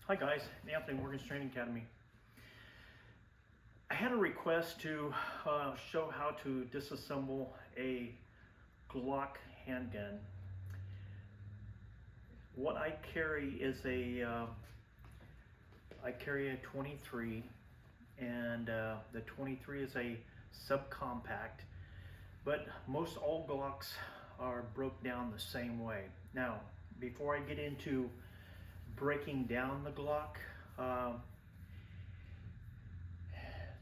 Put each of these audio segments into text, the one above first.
Hi guys, Anthony, Morgan's Training Academy. I had a request to show how to disassemble a Glock handgun. What I carry is I carry a 23, and the 23 is a subcompact, but most all Glocks are broke down the same way. Now, before I get into breaking down the Glock,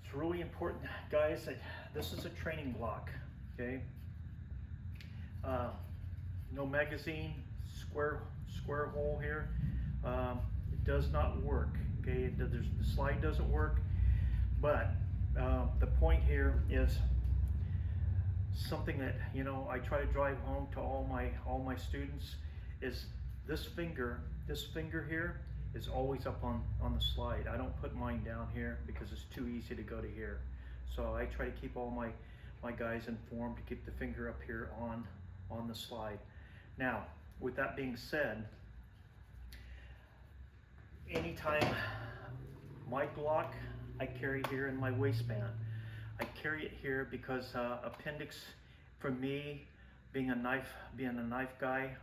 it's really important, guys, that this is a training Glock, okay? No magazine, square hole here. It does not work, okay? The slide doesn't work, but the point here is something that, you know, I try to drive home to all my students is this finger here is always up on the slide. I don't put mine down here because it's too easy to go to here. So I try to keep all my guys informed to keep the finger up here on the slide. Now, with that being said, anytime my Glock I carry here in my waistband. I carry it here because appendix, for me, being a knife guy,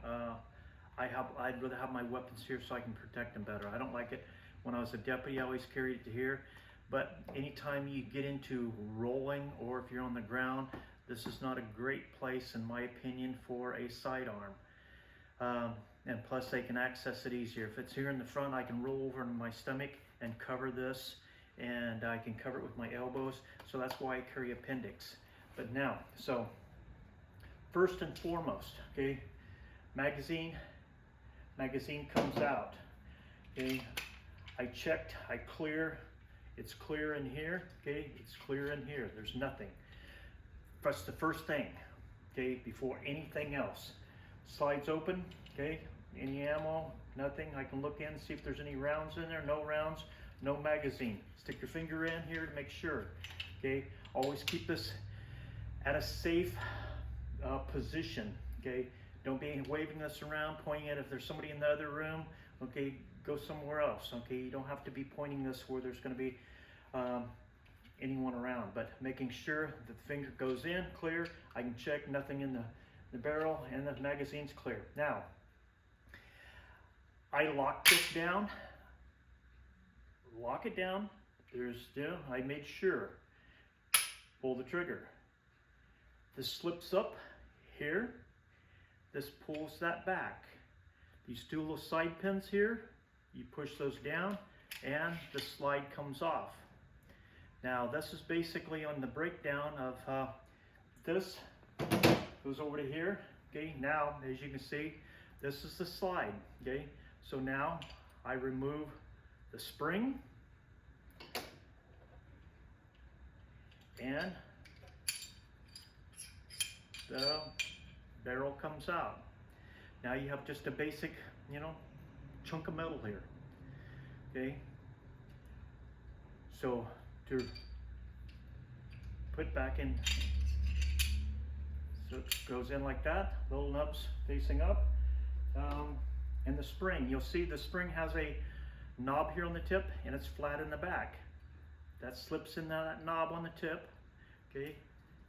I'd rather have my weapons here so I can protect them better. I don't like it. When I was a deputy, I always carried it to here. But anytime you get into rolling, or if you're on the ground, this is not a great place, in my opinion, for a sidearm. And plus, they can access it easier. If it's here in the front, I can roll over on my stomach and cover this, and I can cover it with my elbows. So that's why I carry appendix. But now, so first and foremost, okay, magazine comes out. Okay, I checked, I clear, it's clear in here, okay, it's clear in here, there's nothing. That's the first thing, okay, before anything else. Slides open, okay, any ammo, nothing. I can look in, see if there's any rounds in there, no rounds, no magazine. Stick your finger in here to make sure, okay. Always keep this at a safe position, okay. Don't be waving this around, pointing it. If there's somebody in the other room, okay, go somewhere else, okay? You don't have to be pointing this where there's going to be anyone around, but making sure that the finger goes in, clear. I can check, nothing in the barrel, and the magazine's clear. Now, I lock this down, lock it down. I made sure, pull the trigger. This slips up here. This pulls that back. These two little side pins here, you push those down and the slide comes off. Now this is basically on the breakdown of this goes over to here. Okay, now as you can see, this is the slide. Okay, so now I remove the spring and the barrel comes out. Now you have just a basic, you know, chunk of metal here. Okay, so to put back in, so it goes in like that, little nubs facing up, and the spring, you'll see the spring has a knob here on the tip and it's flat in the back. That slips in that knob on the tip. Okay,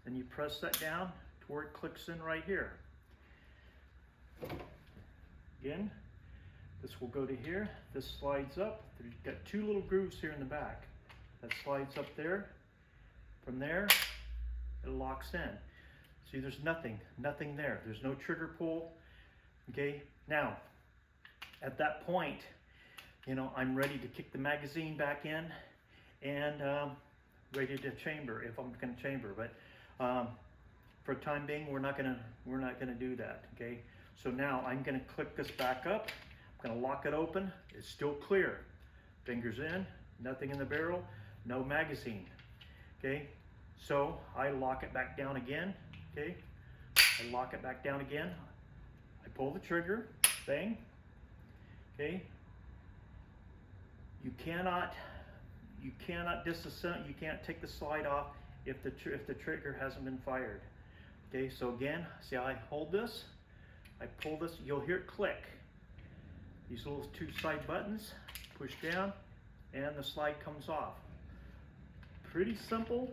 then you press that down to where it clicks in right here. Again, this will go to here, this slides up. You've got two little grooves here in the back. That slides up there. From there, it locks in. See, there's nothing there. There's no trigger pull. Okay, now, at that point, you know, I'm ready to kick the magazine back in and ready to chamber, if I'm gonna chamber. But for the time being, we're not gonna do that, okay? So now I'm gonna click this back up. I'm gonna lock it open. It's still clear. Fingers in, nothing in the barrel, no magazine, okay? So I lock it back down again, okay? I lock it back down again. I pull the trigger, bang, okay? You cannot disassemble, you can't take the slide off if the trigger hasn't been fired. Okay, so again, see how I hold this? I pull this, you'll hear it click. These little two side buttons, push down, and the slide comes off. Pretty simple.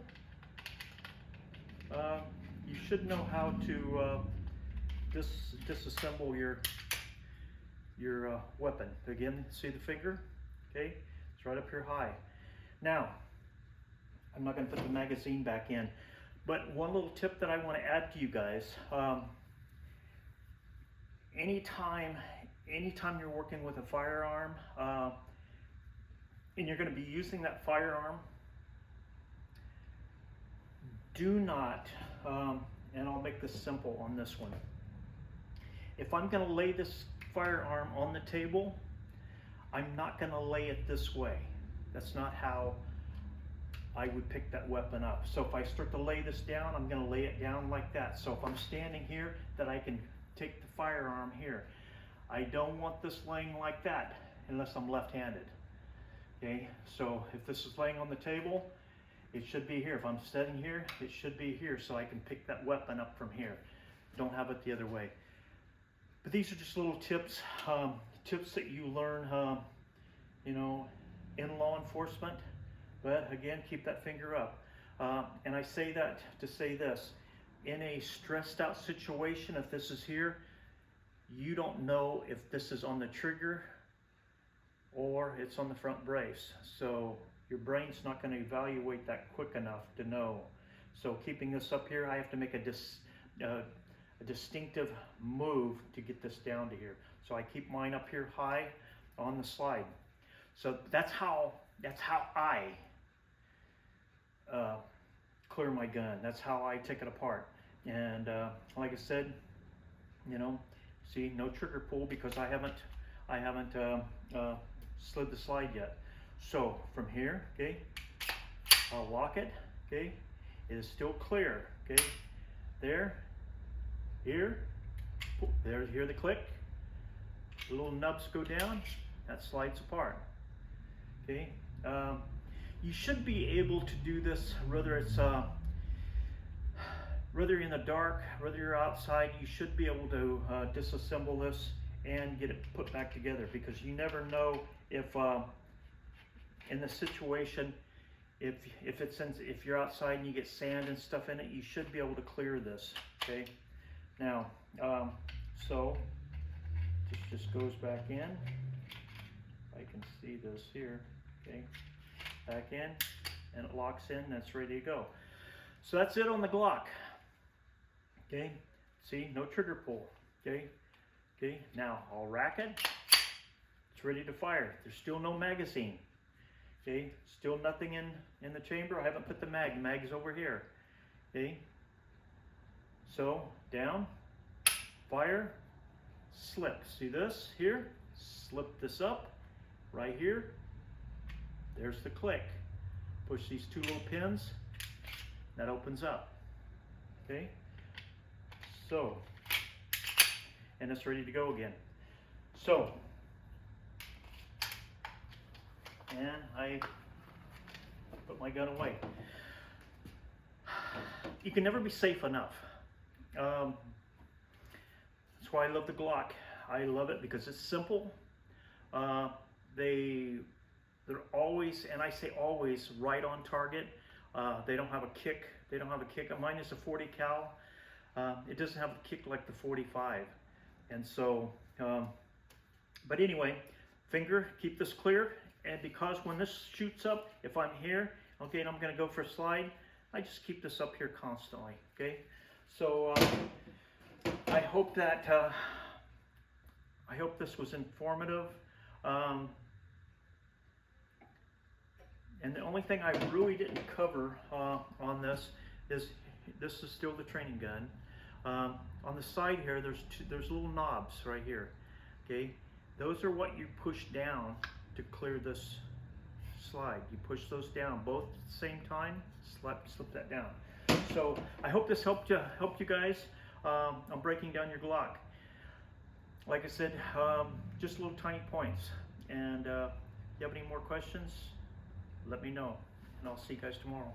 You should know how to disassemble your weapon. Again, see the finger? Okay, it's right up here high. Now, I'm not going to put the magazine back in, but one little tip that I want to add to you guys. Anytime you're working with a firearm, and you're going to be using that firearm, do not, and I'll make this simple on this one. If I'm going to lay this firearm on the table, I'm not going to lay it this way. That's not how I would pick that weapon up. So if I start to lay this down, I'm going to lay it down like that. So if I'm standing here, that I can take the firearm here. I don't want this laying like that unless I'm left-handed. Okay, so if this is laying on the table, it should be here. If I'm sitting here, it should be here, so I can pick that weapon up from here. Don't have it the other way. But these are just little tips, tips that you learn, you know, in law enforcement. But again, keep that finger up. And I say that to say this: in a stressed out situation, if this is here, you don't know if this is on the trigger or it's on the front brace. So your brain's not going to evaluate that quick enough to know. So keeping this up here, I have to make a distinctive move to get this down to here. So I keep mine up here high on the slide. So that's how I clear my gun. That's how I take it apart. And like I said, you know, see, no trigger pull because I haven't slid the slide yet. So from here, okay, I'll lock it. Okay, it is still clear. Okay, there, here, there, hear the click. The little nubs go down. That slides apart. Okay, you should be able to do this whether it's whether you're in the dark, whether you're outside. You should be able to disassemble this and get it put back together, because you never know if in the situation, if you're outside and you get sand and stuff in it, you should be able to clear this. Okay, now so this just goes back in. I can see this here. Okay, back in, and it locks in, and it's ready to go. So that's it on the Glock. Okay, see, no trigger pull. Okay, okay, now I'll rack it. It's ready to fire. There's still no magazine. Okay, still nothing in the chamber. I haven't put the mag. The mag's over here. Okay, so down, fire, slip. See this here? Slip this up right here. There's the click. Push these two little pins. That opens up. Okay, so, and it's ready to go again. So, and I put my gun away. You can never be safe enough. That's why I love the Glock. I love it because it's simple. They're always, and I say always, right on target. They don't have a kick. They don't have a kick. Mine is a 40 cal. It doesn't have a kick like the 45. And so, but anyway, finger, keep this clear. And because when this shoots up, if I'm here, okay, and I'm going to go for a slide, I just keep this up here constantly. Okay, so I hope that I hope this was informative. And the only thing I really didn't cover on this is still the training gun. On the side here, there's little knobs right here. Okay, those are what you push down to clear this slide. You push those down both at the same time. Slip that down. So I hope this helped you guys on breaking down your Glock. Like I said, just little tiny points. And if you have any more questions, let me know, and I'll see you guys tomorrow.